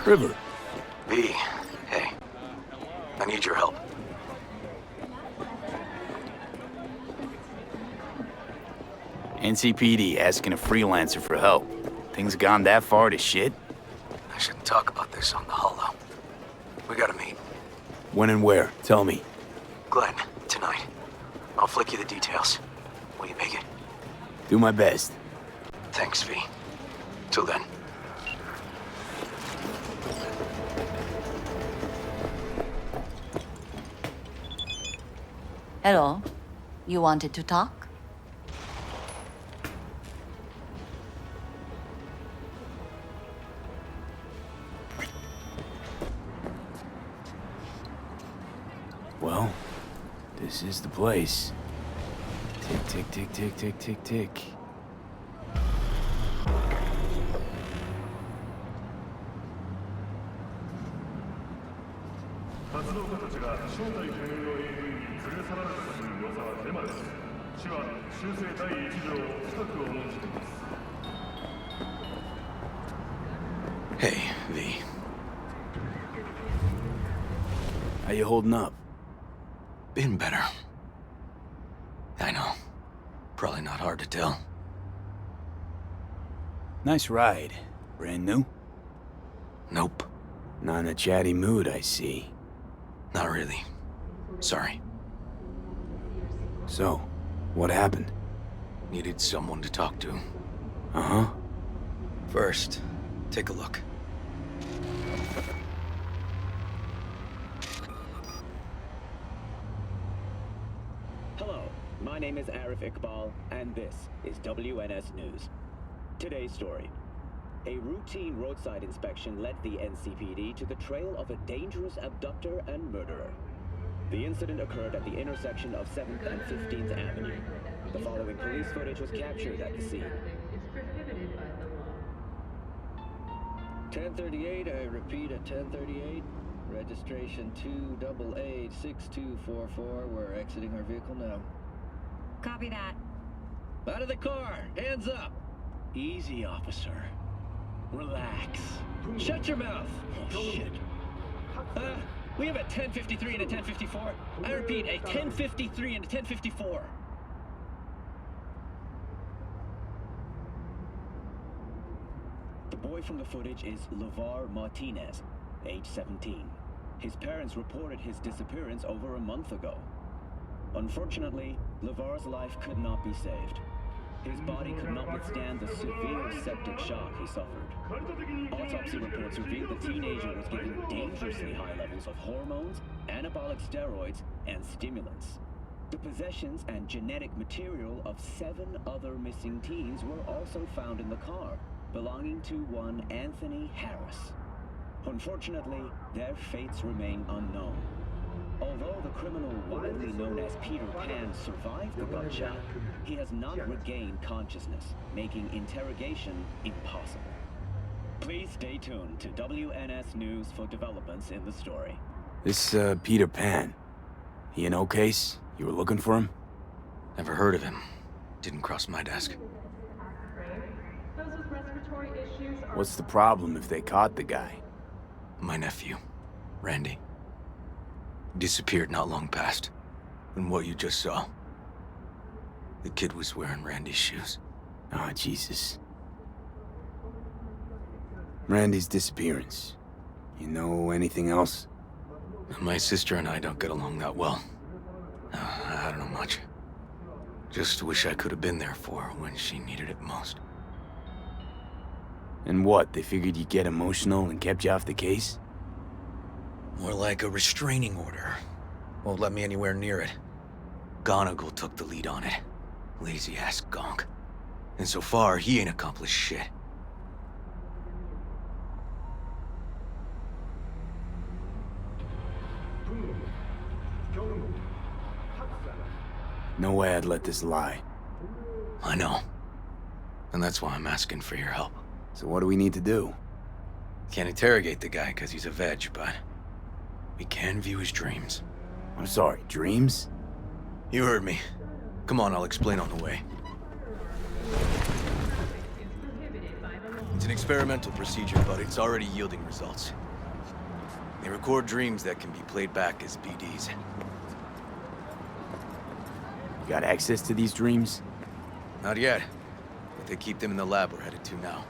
River. V, hey. I need your help. NCPD asking a freelancer for help. Things gone that far to shit? I shouldn't talk about this on the holo. We gotta meet. When and where? Tell me. Glenn, tonight. I'll flick you the details. Will you make it? Do my best. Thanks, V. Till then. Hello. You wanted to talk? Well, this is the place. Tick, tick, tick, tick, tick, tick, tick. Hey, V. How you holding up? Been better. I know. Probably not hard to tell. Nice ride. Brand new? Nope. Not in a chatty mood, I see. Not really. Sorry. So, what happened? Needed someone to talk to. Uh-huh. First, take a look. Hello, my name is Arif Iqbal, and this is WNS News. Today's story. A routine roadside inspection led the NCPD to the trail of a dangerous abductor and murderer. The incident occurred at the intersection of 7th and 15th Avenue. The following police footage was captured at the scene. 1038, I repeat at 1038. Registration 2886244. We're exiting our vehicle now. Copy that. Out of the car! Hands up! Easy, officer. Relax. Shut your mouth! Oh, shit. We have a 1053 and a 1054. I repeat, a 1053 and a 1054. The boy from the footage is LeVar Martinez, age 17. His parents reported his disappearance over a month ago. Unfortunately, LeVar's life could not be saved. His body could not withstand the severe septic shock he suffered. Autopsy reports revealed the teenager was given dangerously high levels of hormones, anabolic steroids, and stimulants. The possessions and genetic material of 7 other missing teens were also found in the car, belonging to one Anthony Harris. Unfortunately, their fates remain unknown. Although the criminal widely known as Peter Pan survived the gunshot, he has not regained consciousness, making interrogation impossible. Please stay tuned to WNS News for developments in the story. This, Peter Pan. He an case? You were looking for him? Never heard of him. Didn't cross my desk. What's the problem if they caught the guy? My nephew, Randy. Disappeared not long past. And what you just saw. The kid was wearing Randy's shoes. Oh, Jesus. Randy's disappearance. You know anything else? My sister and I don't get along that well. I don't know much. Just wish I could have been there for her when she needed it most. And what, they figured you'd get emotional and kept you off the case? More like a restraining order. Won't let me anywhere near it. Gonigal took the lead on it. Lazy-ass gonk. And so far, he ain't accomplished shit. No way I'd let this lie. I know. And that's why I'm asking for your help. So what do we need to do? Can't interrogate the guy because he's a veg, but we can view his dreams. I'm sorry, dreams? You heard me. Come on, I'll explain on the way. It's an experimental procedure, but it's already yielding results. They record dreams that can be played back as BDs. You got access to these dreams? Not yet, but they keep them in the lab we're headed to now.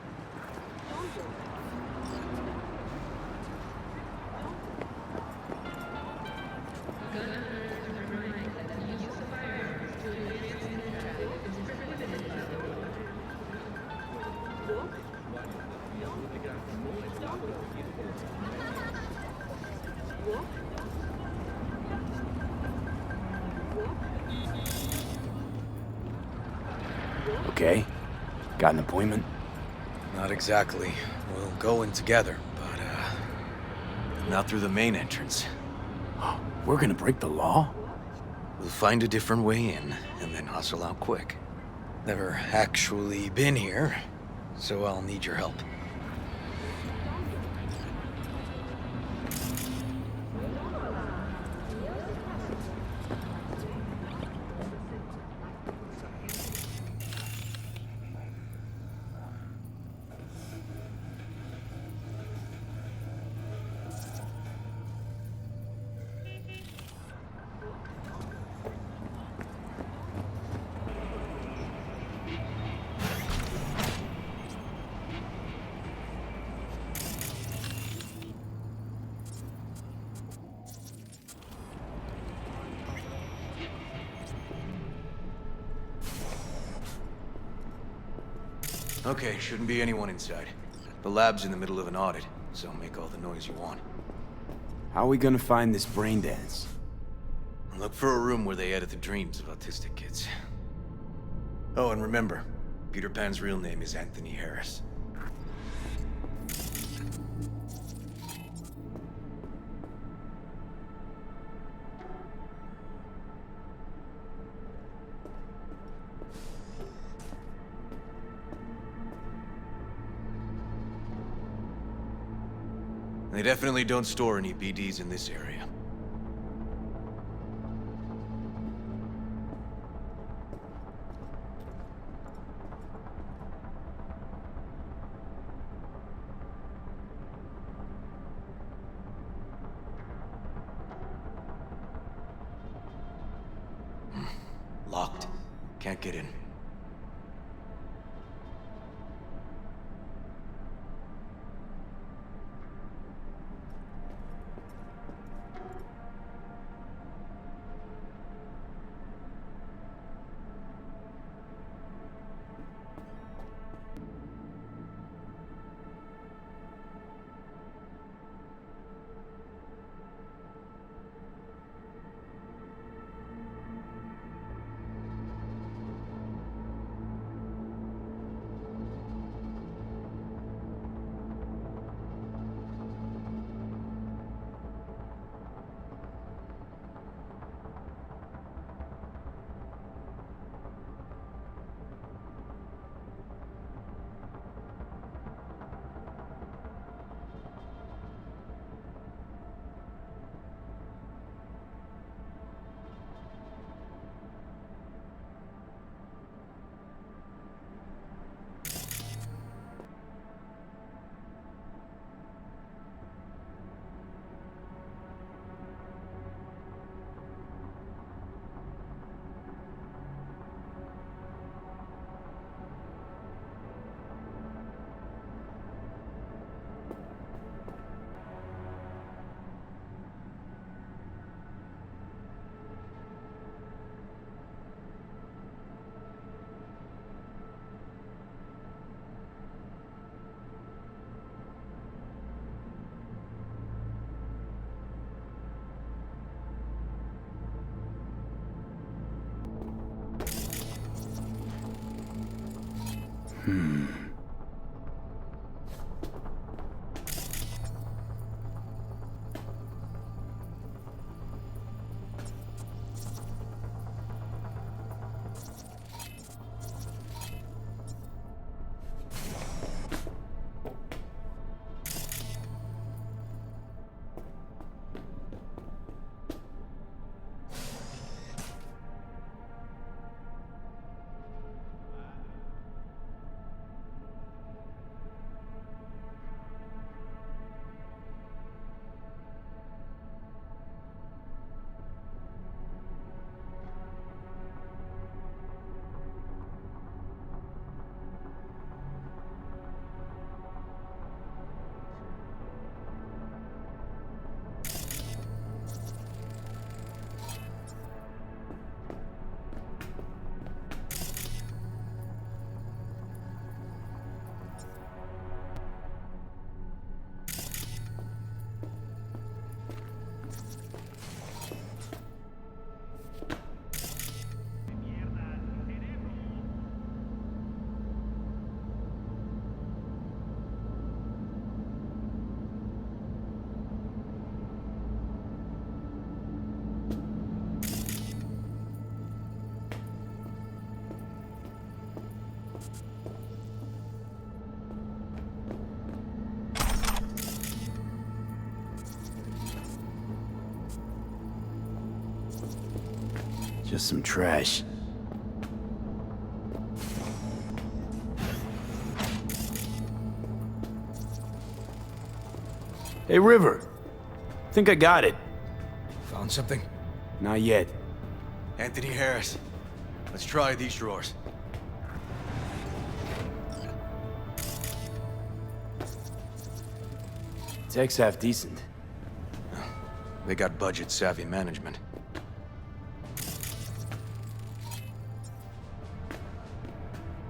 Okay. Got an appointment? Not exactly. We'll go in together, but, not through the main entrance. We're gonna break the law? We'll find a different way in, and then hustle out quick. Never actually been here, so I'll need your help. Okay, shouldn't be anyone inside. The lab's in the middle of an audit, so make all the noise you want. How are we gonna find this brain dance? Look for a room where they edit the dreams of autistic kids. Oh, and remember, Peter Pan's real name is Anthony Harris. They definitely don't store any BDs in this area. Locked. Can't get in. Just some trash. Hey, River. Think I got it. Found something? Not yet. Anthony Harris. Let's try these drawers. Tech's half decent. They got budget-savvy management.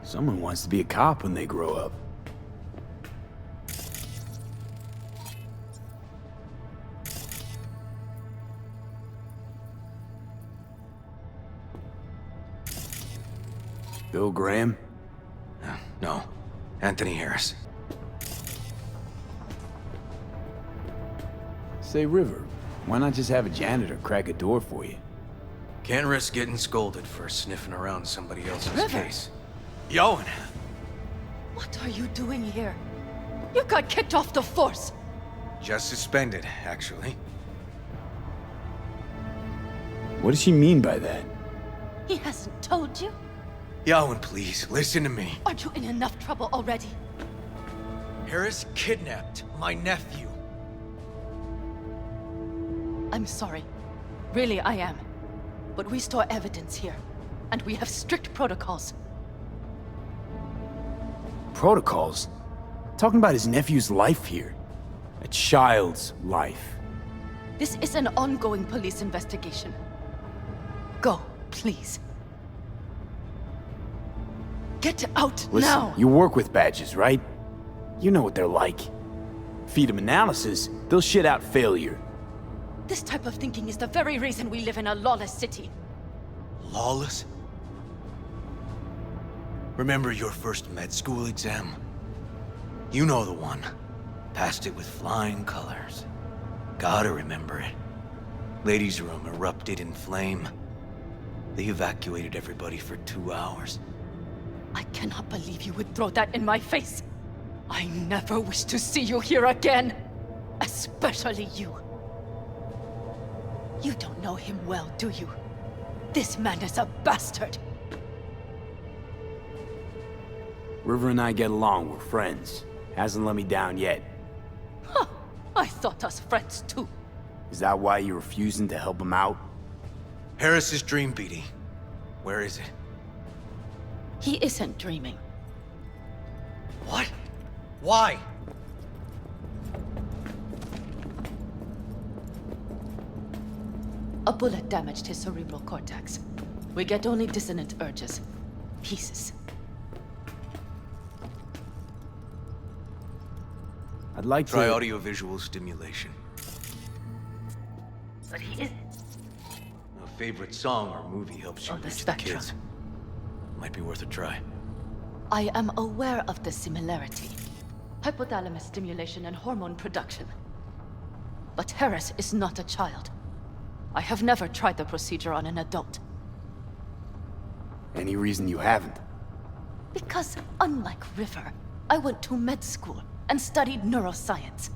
Someone wants to be a cop when they grow up. Bill Graham? No. Anthony Harris. Say, River, why not just have a janitor crack a door for you? Can't risk getting scolded for sniffing around somebody else's River. case. Yoan! What are you doing here? You got kicked off the force. Just suspended, actually. What does she mean by that? He hasn't told you? Yoan, please, listen to me. Aren't you in enough trouble already? Harris kidnapped my nephew. I'm sorry. Really, I am. But we store evidence here, and we have strict protocols. Protocols? Talking about his nephew's life here. A child's life. This is an ongoing police investigation. Go, please. Get out Listen, now! you work with badges, right? You know what they're like. Feed them analysis, they'll shit out failure. This type of thinking is the very reason we live in a lawless city. Lawless? Remember your first med school exam? You know the one. Passed it with flying colors. Gotta remember it. Ladies' room erupted in flame. They evacuated everybody for 2 hours. I cannot believe you would throw that in my face. I never wish to see you here again. Especially you. You don't know him well, do you? This man is a bastard. River and I get along, we're friends. Hasn't let me down yet. Huh. I thought us friends too. Is that why you're refusing to help him out? Harris's dream, BD. Where is it? He isn't dreaming. What? Why? A bullet damaged his cerebral cortex. We get only dissonant urges. Pieces. I'd like Try to... audiovisual stimulation. But he isn't. A favorite song or movie helps you On the reach the spectrum. kids. Might be worth a try. I am aware of the similarity. Hypothalamus stimulation and hormone production. But Harris is not a child. I have never tried the procedure on an adult. Any reason you haven't? Because, unlike River, I went to med school and studied neuroscience.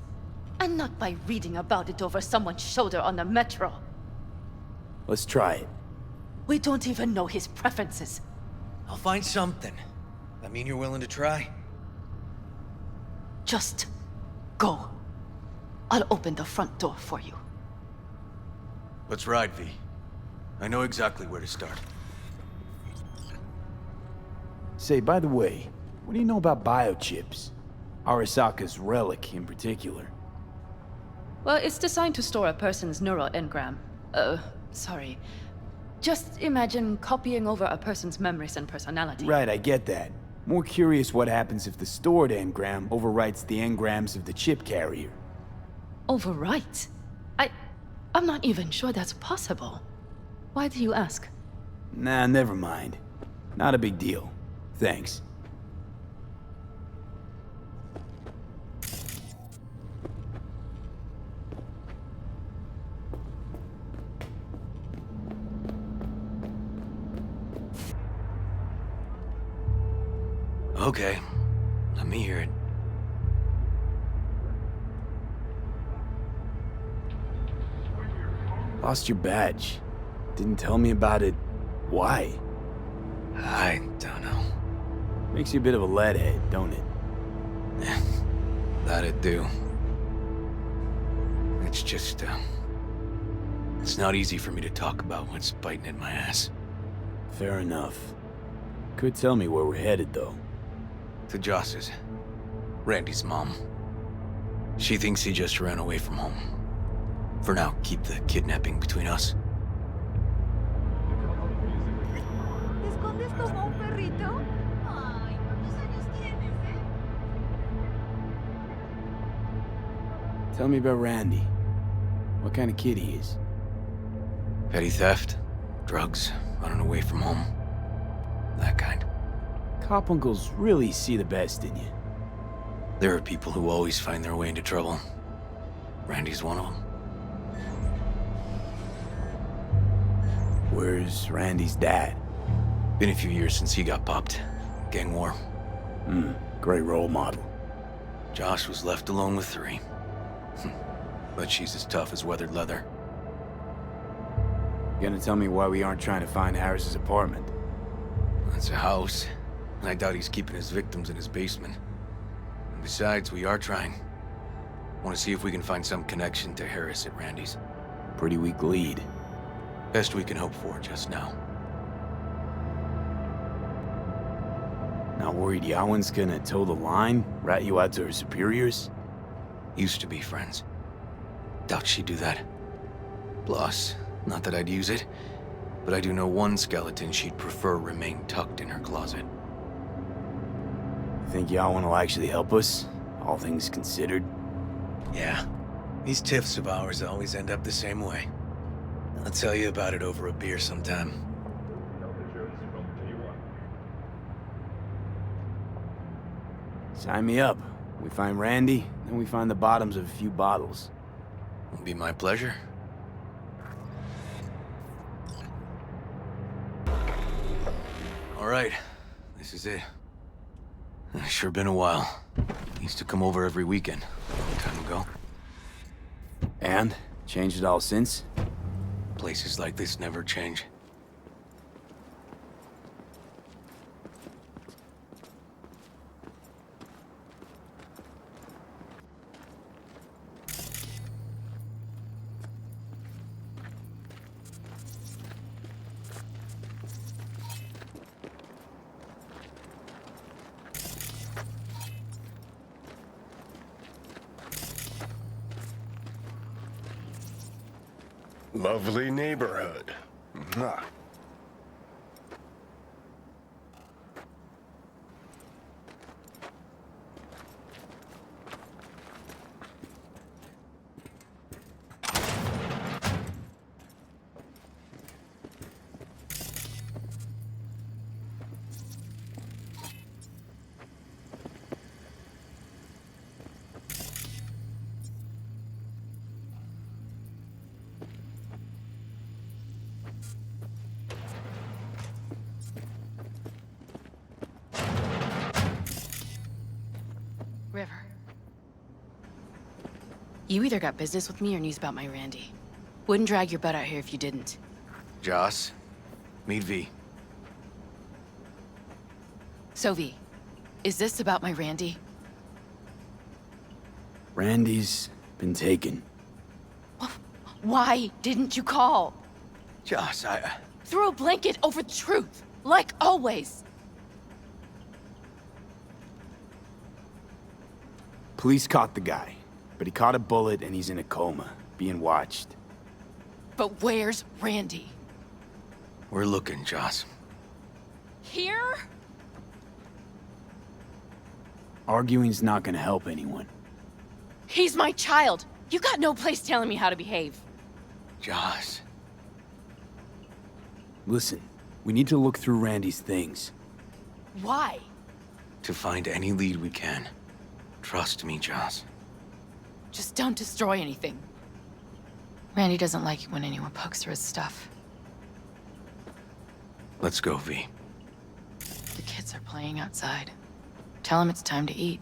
And not by reading about it over someone's shoulder on the metro. Let's try it. We don't even know his preferences. I'll find something. That mean you're willing to try? Just go. I'll open the front door for you. Let's ride, V. I know exactly where to start. Say, by the way, what do you know about biochips? Arasaka's relic in particular. Well, it's designed to store a person's neural engram. Sorry. Just imagine copying over a person's memories and personality. Right, I get that. More curious what happens if the stored engram overwrites the engrams of the chip carrier. Overwrite? I'm not even sure that's possible. Why do you ask? Nah, never mind. Not a big deal. Thanks. Okay. Let me hear it. Lost your badge. Didn't tell me about it Why? I don't know. Makes you a bit of a leadhead, don't it? Yeah, that it do. It's just, it's not easy for me to talk about what's biting at my ass. Fair enough. Could tell me where we're headed, though. To Joss's. Randy's mom. She thinks he just ran away from home. For now, keep the kidnapping between us. ¿Te escondes como un perrito? Ay, ¿cuántos años tienes, Tell me about Randy. What kind of kid he is. Petty theft, drugs, running away from home. That kind. Cop uncles really see the best in you. There are people who always find their way into trouble. Randy's one of them. Where's Randy's dad? Been a few years since he got popped. Gang war. Great role model. Josh was left alone with 3. But she's as tough as weathered leather. Gonna tell me why we aren't trying to find Harris's apartment? That's a house. And I doubt he's keeping his victims in his basement. And besides, we are trying. Want to see if we can find some connection to Harris at Randy's. Pretty weak lead. Best we can hope for just now. Not worried Yawen's gonna toe the line? Rat you out to her superiors? Used to be friends. Doubt she'd do that. Plus, not that I'd use it, but I do know one skeleton she'd prefer remain tucked in her closet. Think Yawen will actually help us? All things considered? Yeah. These tiffs of ours always end up the same way. I'll tell you about it over a beer sometime. Sign me up. We find Randy, then we find the bottoms of a few bottles. It'll be my pleasure. All right, this is it. It's sure been a while. Used to come over every weekend, a long time ago. And? Changed it all since? Places like this never change. Lovely neighborhood. Mwah. River. You either got business with me or news about my Randy. Wouldn't drag your butt out here if you didn't. Joss, meet V. So, V, is this about my Randy? Randy's been taken. Why didn't you call? Joss, Throw a blanket over the truth, like always. Police caught the guy, but he caught a bullet and he's in a coma, being watched. But where's Randy? We're looking, Joss. Here? Arguing's not gonna help anyone. He's my child. You got no place telling me how to behave. Joss. Listen, we need to look through Randy's things. Why? To find any lead we can. Trust me, Joss. Just don't destroy anything. Randy doesn't like it when anyone pokes through his stuff. Let's go, V. The kids are playing outside. Tell them it's time to eat.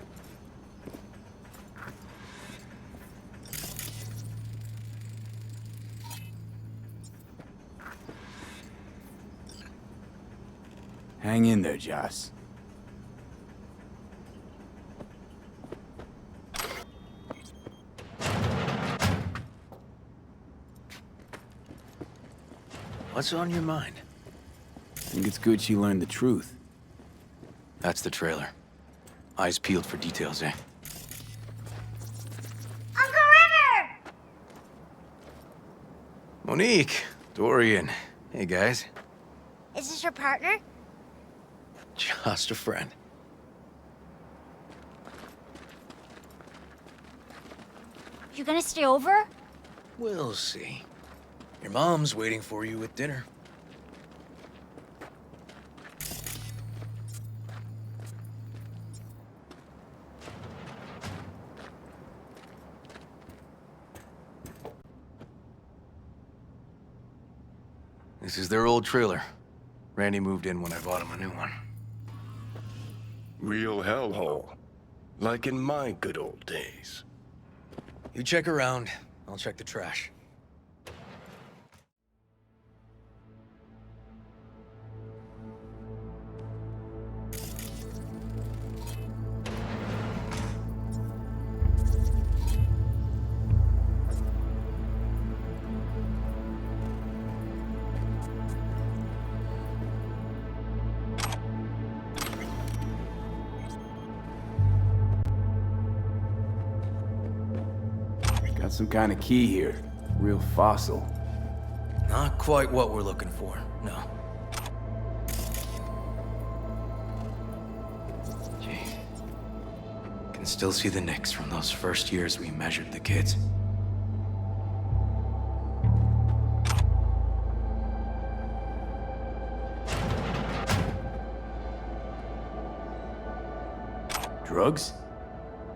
Hang in there, Joss. What's on your mind? Think it's good she learned the truth. That's the trailer. Eyes peeled for details, eh? Uncle River! Monique, Dorian. Hey, guys. Is this your partner? Just a friend. You gonna stay over? We'll see. Your mom's waiting for you at dinner. This is their old trailer. Randy moved in when I bought him a new one. Real hellhole. Like in my good old days. You check around, I'll check the trash. Got some kind of key here. Real fossil. Not quite what we're looking for, no. Gee. Can still see the nicks from those first years we measured the kids. Drugs?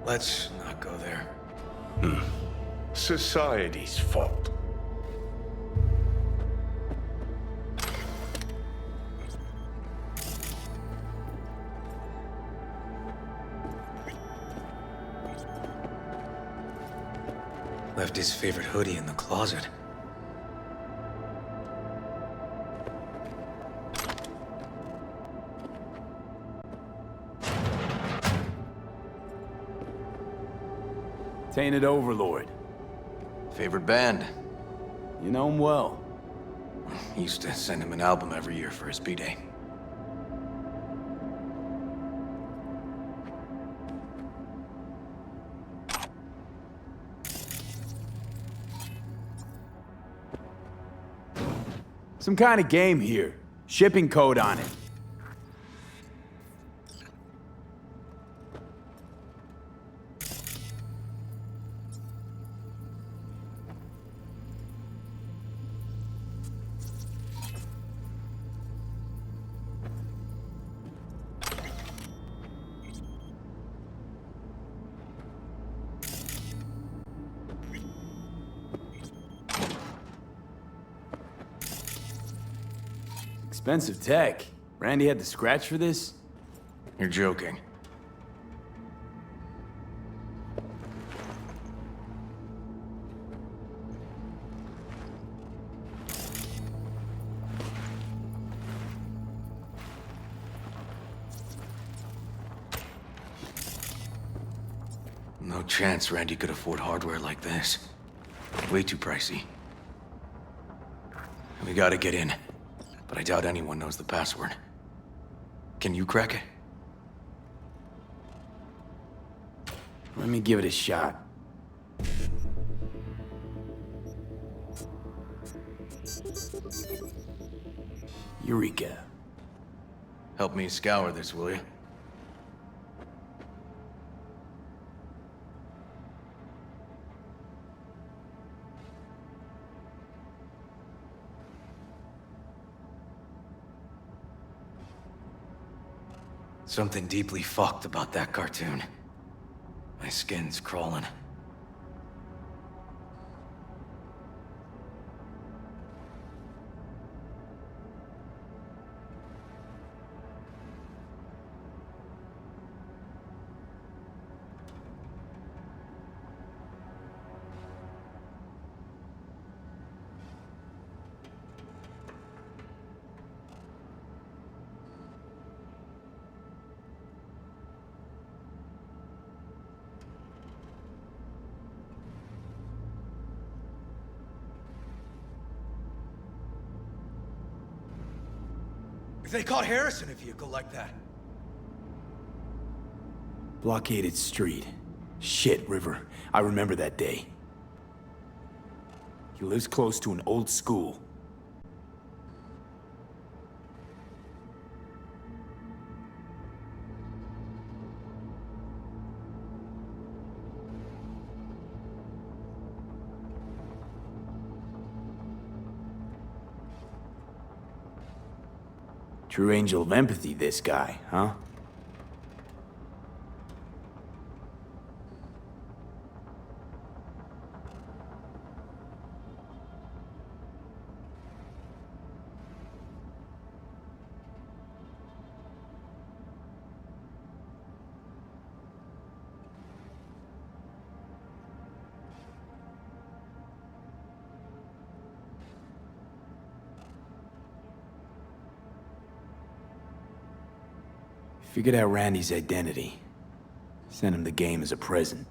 Let's not go there. Society's fault. Left his favorite hoodie in the closet. Tainted Overlord. Favorite band. You know him well. Used to send him an album every year for his B-Day. Some kind of game here. Shipping code on it. Expensive tech. Randy had to scratch for this? You're joking. No chance Randy could afford hardware like this. Way too pricey. We gotta get in. But I doubt anyone knows the password. Can you crack it? Let me give it a shot. Eureka. Help me scour this, will you? Something deeply fucked about that cartoon. My skin's crawling. If they caught Harris in a vehicle like that. Blockaded street. Shit, River. I remember that day. He lives close to an old school. True angel of empathy, this guy, huh? Figured out Randy's identity. Sent him the game as a present.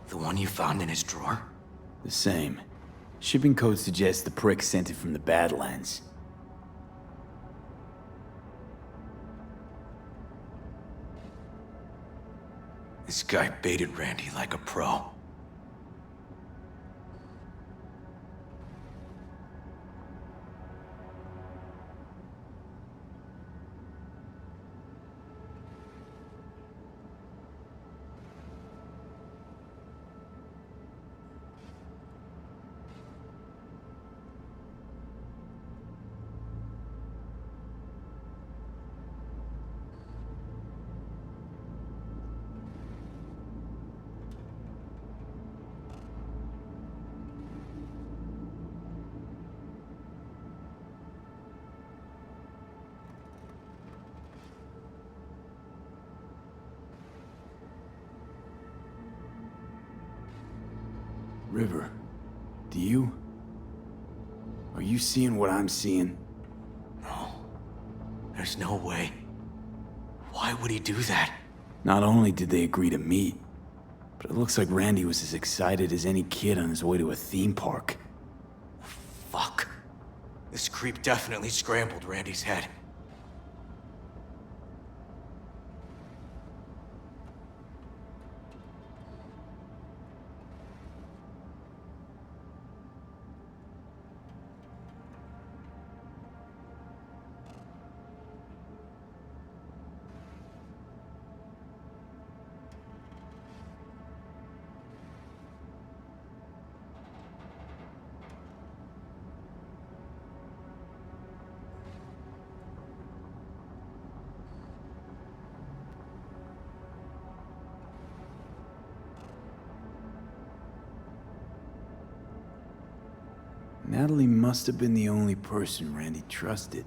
The one you found in his drawer? The same. Shipping code suggests the prick sent it from the Badlands. This guy baited Randy like a pro. River, do you? Are you seeing what I'm seeing? No. There's no way. Why would he do that? Not only did they agree to meet, but it looks like Randy was as excited as any kid on his way to a theme park. Fuck. This creep definitely scrambled Randy's head. Natalie must have been the only person Randy trusted.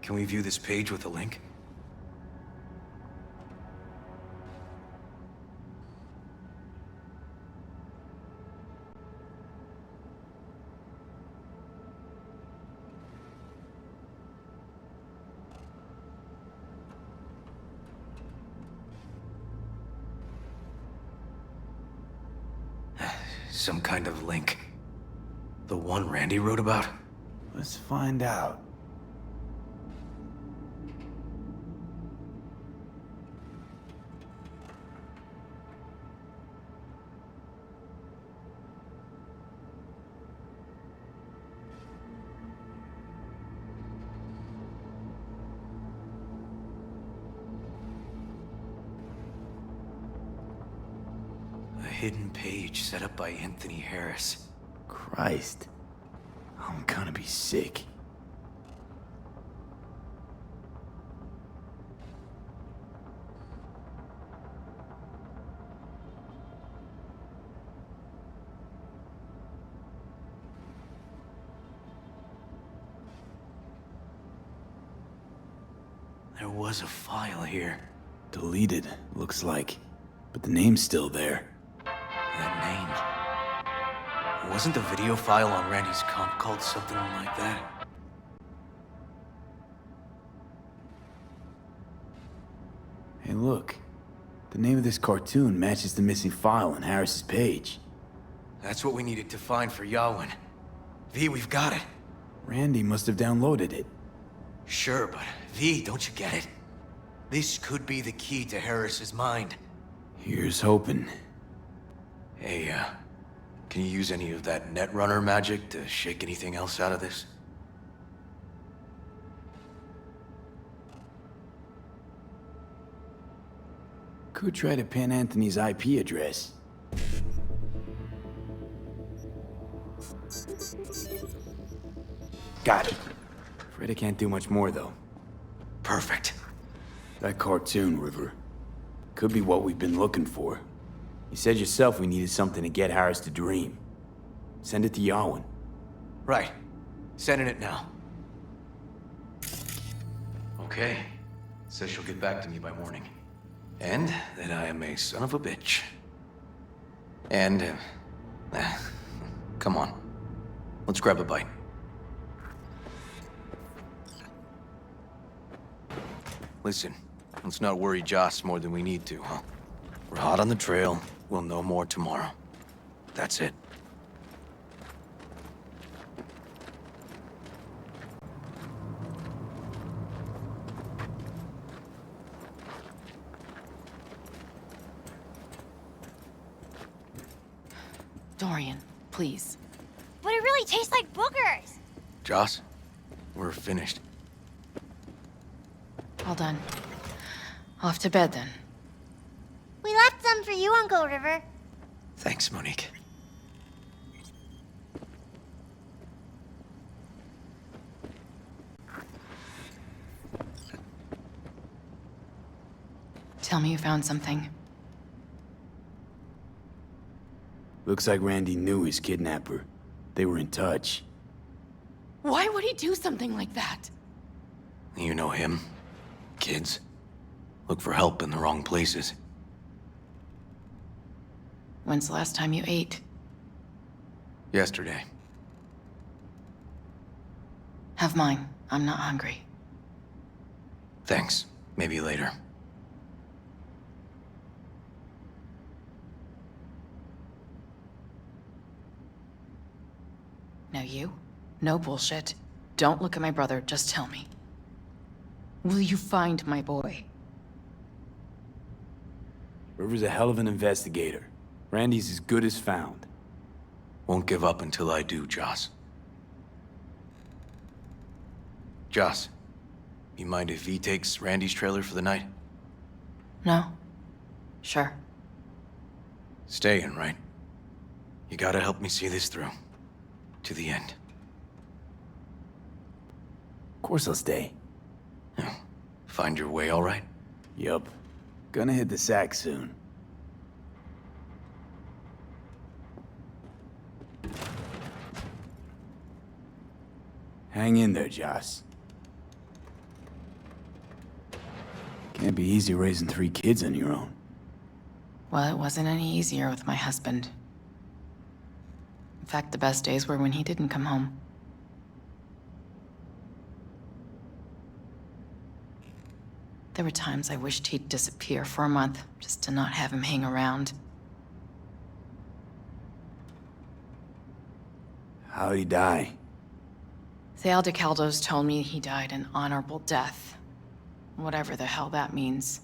Can we view this page with a link? Some kind of link. The one Randy wrote about? Let's find out. A hidden page set up by Anthony Harris. Christ. I'm gonna be sick. There was a file here. Deleted, looks like. But the name's still there. That name. Wasn't the video file on Randy's comp called something like that? Hey, look. The name of this cartoon matches the missing file on Harris's page. That's what we needed to find for Yawin. V, we've got it. Randy must have downloaded it. Sure, but V, don't you get it? This could be the key to Harris's mind. Here's hoping. Hey, can you use any of that Netrunner magic to shake anything else out of this? Could try to pin Anthony's IP address. Got it. Afraid I can't do much more, though. Perfect. That cartoon, River. Could be what we've been looking for. You said yourself we needed something to get Harris to dream. Send it to Yarwin. Right. Sending it now. Okay. Says she'll get back to me by morning. And that I am a son of a bitch. And, come on. Let's grab a bite. Listen, let's not worry Joss more than we need to, huh? We're hot on the trail. We'll know more tomorrow. That's it. Dorian, please. But it really tastes like boogers! Joss, we're finished. All done. Off to bed then. We left some for you, Uncle River. Thanks, Monique. Tell me you found something. Looks like Randy knew his kidnapper. They were in touch. Why would he do something like that? You know him. Kids. Look for help in the wrong places. When's the last time you ate? Yesterday. Have mine. I'm not hungry. Thanks. Maybe later. Now you? No bullshit. Don't look at my brother, just tell me. Will you find my boy? River's a hell of an investigator. Randy's as good as found. Won't give up until I do, Joss. Joss, you mind if V takes Randy's trailer for the night? No? Sure. Staying, right? You gotta help me see this through. To the end. Of course I'll stay. Yeah. Find your way all right? Yup. Gonna hit the sack soon. Hang in there, Joss. Can't be easy raising 3 kids on your own. Well, it wasn't any easier with my husband. In fact, the best days were when he didn't come home. There were times I wished he'd disappear for a month, just to not have him hang around. How'd he die? The Aldecaldos told me he died an honorable death. Whatever the hell that means.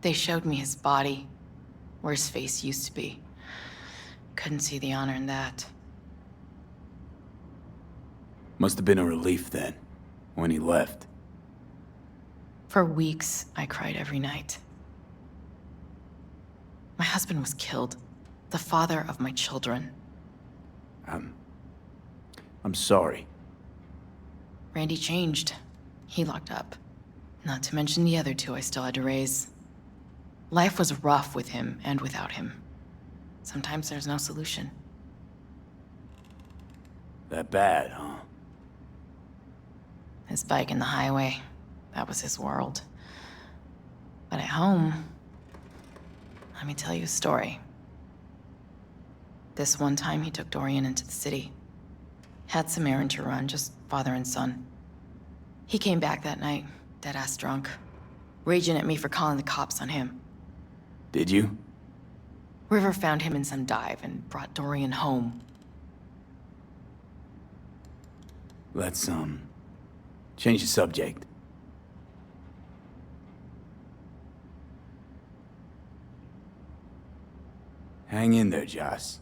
They showed me his body, where his face used to be. Couldn't see the honor in that. Must have been a relief then, when he left. For weeks, I cried every night. My husband was killed. The father of my children. I'm sorry. Randy changed. He locked up. Not to mention the other 2 I still had to raise. Life was rough with him and without him. Sometimes there's no solution. That bad, huh? His bike in the highway, that was his world. But at home, let me tell you a story. This one time he took Dorian into the city. Had some errand to run, just father and son. He came back that night, dead-ass drunk, raging at me for calling the cops on him. Did you? River found him in some dive and brought Dorian home. Let's, change the subject. Hang in there, Joss.